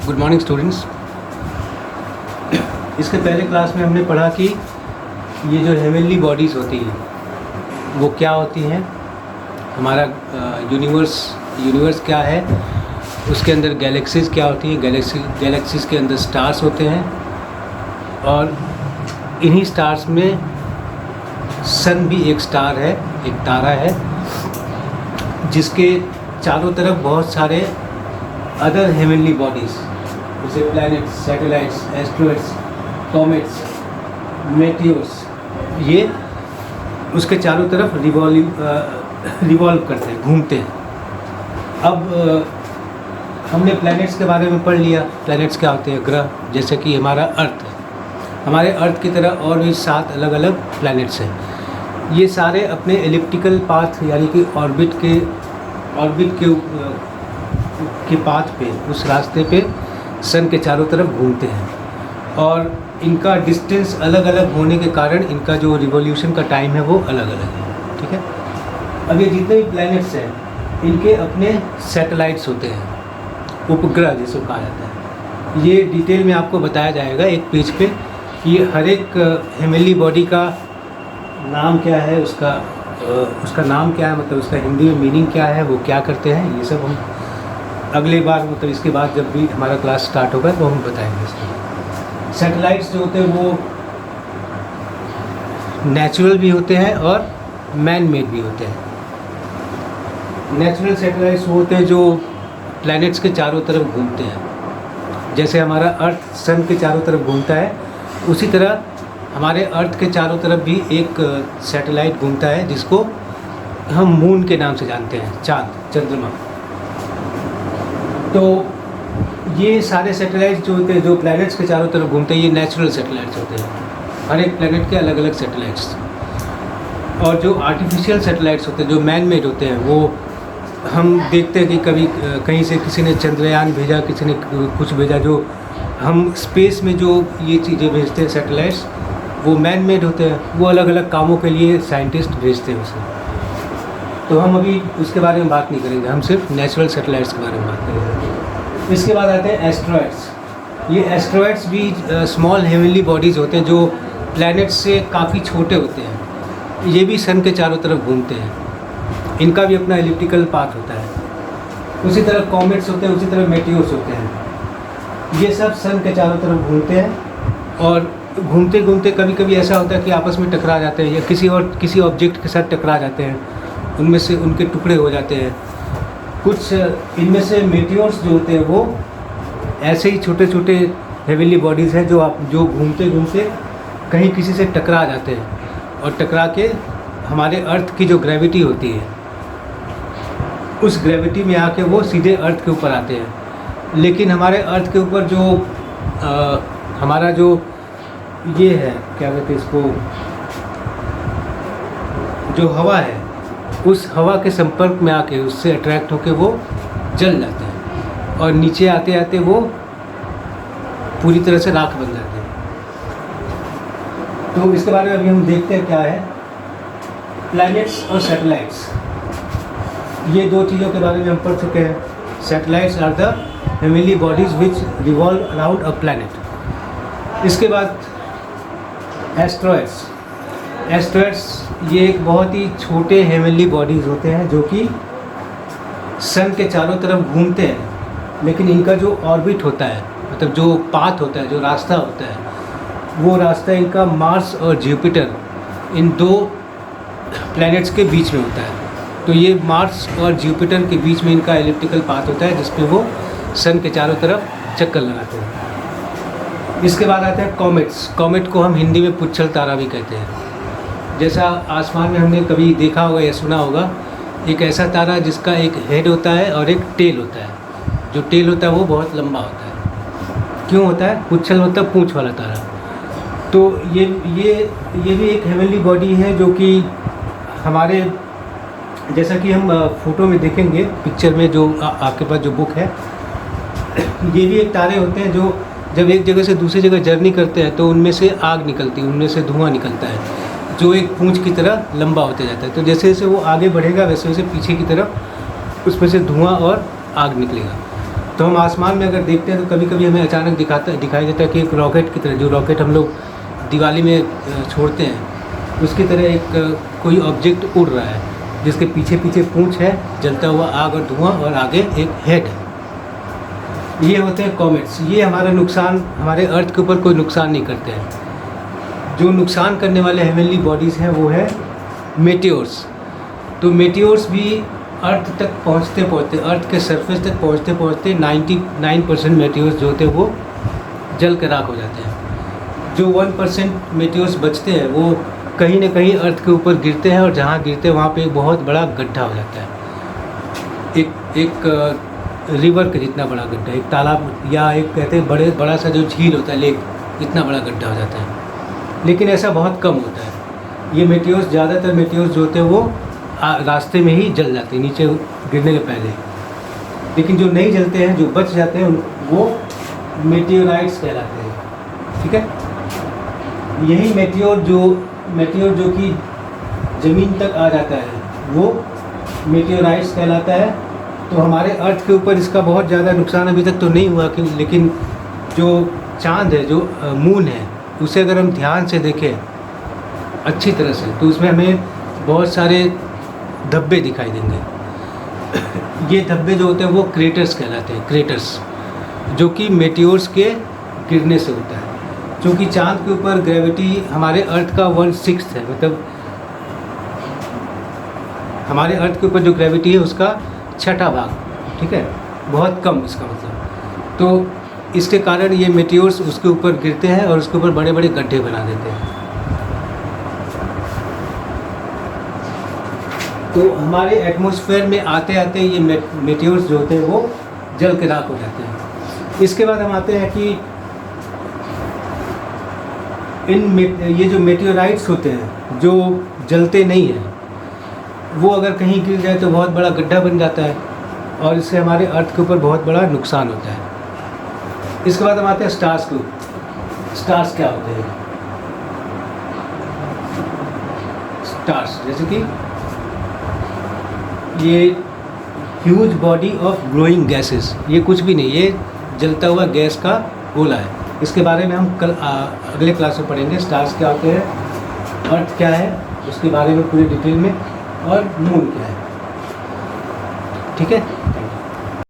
Good morning students. इसके पहले class में हमने पढ़ा कि ये जो हेवनली बॉडीज़ होती हैं वो क्या होती हैं, हमारा यूनिवर्स क्या है, उसके अंदर गैलेक्सीज़ क्या होती हैं, गैलेक्सीज़ के अंदर स्टार्स होते हैं और इन्हीं स्टार्स में सन भी एक स्टार है, एक तारा है जिसके चारों तरफ बहुत सारे अदर हेवनली बॉडीज़ जैसे planets, satellites, asteroids, comets, meteors, ये उसके चारों तरफ रिवॉल्व करते हैं, घूमते हैं। अब हमने प्लैनेट्स के बारे में पढ़ लिया। प्लैनेट्स क्या होते हैं? ग्रह। जैसे कि हमारा अर्थ है, हमारे अर्थ की तरह और भी 7 अलग अलग प्लैनेट्स हैं। ये सारे अपने एलिप्टिकल पाथ यानी कि ऑर्बिट के पाथ पे, उस रास्ते पे सन के चारों तरफ घूमते हैं और इनका डिस्टेंस अलग अलग होने के कारण इनका जो रिवॉल्यूशन का टाइम है वो अलग अलग है। ठीक है। अब ये जितने भी प्लैनेट्स हैं इनके अपने सैटेलाइट्स होते हैं, उपग्रह जिसको कहा जाता है। ये डिटेल में आपको बताया जाएगा एक पेज पे कि हर एक हेवनली बॉडी का नाम क्या है, उसका नाम क्या है, मतलब उसका हिंदी में मीनिंग क्या है, वो क्या करते हैं, ये सब हम अगले बार मतलब इसके बाद जब भी हमारा क्लास स्टार्ट होगा तो हम बताएंगे इसको। सैटेलाइट्स जो होते हैं वो नेचुरल भी होते हैं और मैन मेड भी होते हैं। नेचुरल सैटेलाइट्स वो होते हैं जो प्लैनेट्स के चारों तरफ घूमते हैं। जैसे हमारा अर्थ सन के चारों तरफ घूमता है, उसी तरह हमारे अर्थ के चारों तरफ भी एक सैटेलाइट घूमता है जिसको हम मून के नाम से जानते हैं, चाँद, चंद्रमा। तो ये सारे सैटेलाइट्स जो होते हैं, जो प्लैनेट्स के चारों तरफ घूमते हैं, ये नेचुरल सैटेलाइट्स होते हैं। हर एक प्लैनेट के अलग अलग सैटेलाइट्स। और जो आर्टिफिशियल सैटेलाइट्स होते हैं, जो मैन मेड होते हैं, वो हम देखते हैं कि कभी कहीं से किसी ने चंद्रयान भेजा, किसी ने कुछ भेजा। जो हम स्पेस में जो ये चीज़ें भेजते हैं सैटेलाइट्स, वो मैन मेड होते हैं। वो अलग अलग कामों के लिए साइंटिस्ट भेजते हैं उसे। तो हम अभी उसके बारे में बात नहीं करेंगे, हम सिर्फ नेचुरल सैटेलाइट्स के बारे में बात करेंगे। इसके बाद आते हैं एस्ट्रॉइड्स। ये एस्ट्रॉइड्स भी स्मॉल हेवनली बॉडीज़ होते हैं जो प्लैनेट्स से काफ़ी छोटे होते हैं। ये भी सन के चारों तरफ घूमते हैं। इनका भी अपना एलिप्टिकल पाथ होता है। उसी तरह कॉमेट्स होते हैं, उसी तरह मेटियोर्स होते हैं। ये सब सन के चारों तरफ घूमते हैं और घूमते घूमते कभी कभी ऐसा होता है कि आपस में टकरा जाते हैं या किसी ऑब्जेक्ट के साथ टकरा जाते हैं, उनमें से उनके टुकड़े हो जाते हैं। कुछ इनमें से मेटियोर्स जो होते हैं वो ऐसे ही छोटे छोटे हेवनली बॉडीज़ हैं जो घूमते घूमते कहीं किसी से टकरा जाते हैं और टकरा के हमारे अर्थ की जो ग्रेविटी होती है उस ग्रेविटी में आके वो सीधे अर्थ के ऊपर आते हैं। लेकिन हमारे अर्थ के ऊपर जो हमारा जो ये है, क्या कहते हैं इसको, जो हवा है, उस हवा के संपर्क में आके उससे अट्रैक्ट होके वो जल जाते हैं और नीचे आते आते वो पूरी तरह से राख बन जाते हैं। तो इसके बारे में अभी हम देखते हैं क्या है। प्लैनेट्स और सैटेलाइट्स, ये दो चीज़ों के बारे में हम पढ़ चुके हैं। Satellites are the heavenly bodies which revolve around a planet. इसके बाद एस्ट्रॉइड्स ये एक बहुत ही छोटे हेवनली बॉडीज़ होते हैं जो कि सन के चारों तरफ घूमते हैं, लेकिन इनका जो ऑर्बिट होता है, मतलब जो पाथ होता है, जो रास्ता होता है, वो रास्ता इनका मार्स और जुपिटर, इन 2 प्लैनेट्स के बीच में होता है। तो ये मार्स और जुपिटर के बीच में इनका एलिप्टिकल पाथ होता है जिसपे वो सन के चारों तरफ चक्कर लगाते हैं। इसके बाद आते हैं कॉमेट्स। कॉमेट को हम हिंदी में पुच्छल तारा भी कहते हैं। जैसा आसमान में हमने कभी देखा होगा या सुना होगा, एक ऐसा तारा जिसका एक हेड होता है और एक टेल होता है। जो टेल होता है वो बहुत लंबा होता है। क्यों होता है? पुच्छल मतलब पूँछ वाला तारा। तो ये भी एक हेवनली बॉडी है जो कि हमारे, जैसा कि हम फ़ोटो में देखेंगे, पिक्चर में जो आपके पास जो बुक है, ये भी एक तारे होते हैं जो जब एक जगह से दूसरी जगह जर्नी करते हैं तो उनमें से आग निकलती है, उनमें से धुआं निकलता है जो एक पूँछ की तरह लंबा होते जाता है। तो जैसे जैसे वो आगे बढ़ेगा वैसे वैसे पीछे की तरफ उसमें से धुआं और आग निकलेगा। तो हम आसमान में अगर देखते हैं तो कभी कभी हमें अचानक दिखाई देता है कि एक रॉकेट की तरह, जो रॉकेट हम लोग दिवाली में छोड़ते हैं, उसकी तरह एक कोई ऑब्जेक्ट उड़ रहा है जिसके पीछे पीछे पूंछ है, जलता हुआ आग और धुआं, और आगे एक हेड है। ये होते हैं कॉमेट्स। ये हमारा नुकसान, हमारे अर्थ के ऊपर कोई नुकसान नहीं करते हैं। जो नुकसान करने वाले हेवनली बॉडीज़ हैं वो है मेटियोर्स। तो मेटियोर्स भी अर्थ तक पहुंचते पहुंचते, अर्थ के सरफेस तक पहुंचते पहुंचते 99% मेटियोर्स जो होते हैं वो जल के राख हो जाते हैं। जो 1% मेटियोर्स बचते हैं वो कहीं ना कहीं अर्थ के ऊपर गिरते हैं, और जहाँ गिरते हैं वहाँ पे एक बहुत बड़ा गड्ढा हो जाता है। एक रिवर के जितना बड़ा गड्ढा, एक तालाब, या एक कहते हैं बड़ा सा जो झील होता है, लेक, इतना बड़ा गड्ढा हो जाता है। लेकिन ऐसा बहुत कम होता है। ये मेटियोर्स, ज़्यादातर मेटियोर्स जो होते हैं वो रास्ते में ही जल जाते हैं, नीचे गिरने के पहले। लेकिन जो नहीं जलते हैं, जो बच जाते हैं, वो मेटियोराइट्स कहलाते हैं। ठीक है, यही मेटियोर जो कि ज़मीन तक आ जाता है वो मेटियोराइट्स कहलाता है। तो हमारे अर्थ के ऊपर इसका बहुत ज़्यादा नुकसान अभी तक तो नहीं हुआ, लेकिन जो चाँद है, जो मून है, उसे अगर हम ध्यान से देखें अच्छी तरह से, तो उसमें हमें बहुत सारे धब्बे दिखाई देंगे। ये धब्बे जो होते हैं वो क्रेटर्स कहलाते हैं, क्रेटर्स, जो कि मेटियोर्स के गिरने से होता है। क्योंकि चाँद के ऊपर ग्रेविटी हमारे अर्थ का 1/6 है, मतलब हमारे अर्थ के ऊपर जो ग्रेविटी है उसका 6वां भाग। ठीक है, बहुत कम इसका मतलब। तो इसके कारण ये मेटियोर्स उसके ऊपर गिरते हैं और उसके ऊपर बड़े बड़े गड्ढे बना देते हैं। तो हमारे एटमॉस्फेयर में आते आते ये मेटियोर्स जो होते हैं वो जल के राख हो जाते हैं। इसके बाद हम आते हैं कि ये जो मेटियोराइट्स होते हैं जो जलते नहीं हैं, वो अगर कहीं गिर जाए तो बहुत बड़ा गड्ढा बन जाता है, और इससे हमारे अर्थ के ऊपर बहुत बड़ा नुकसान होता है। इसके बाद हम आते हैं स्टार्स को। स्टार्स क्या होते हैं? स्टार्स जैसे कि ये huge body of glowing gases, ये कुछ भी नहीं, ये जलता हुआ गैस का गोला है। इसके बारे में हम कल अगले क्लास में पढ़ेंगे। स्टार्स क्या होते हैं, अर्थ क्या है, उसके बारे में पूरी डिटेल में, और मून क्या है। ठीक है।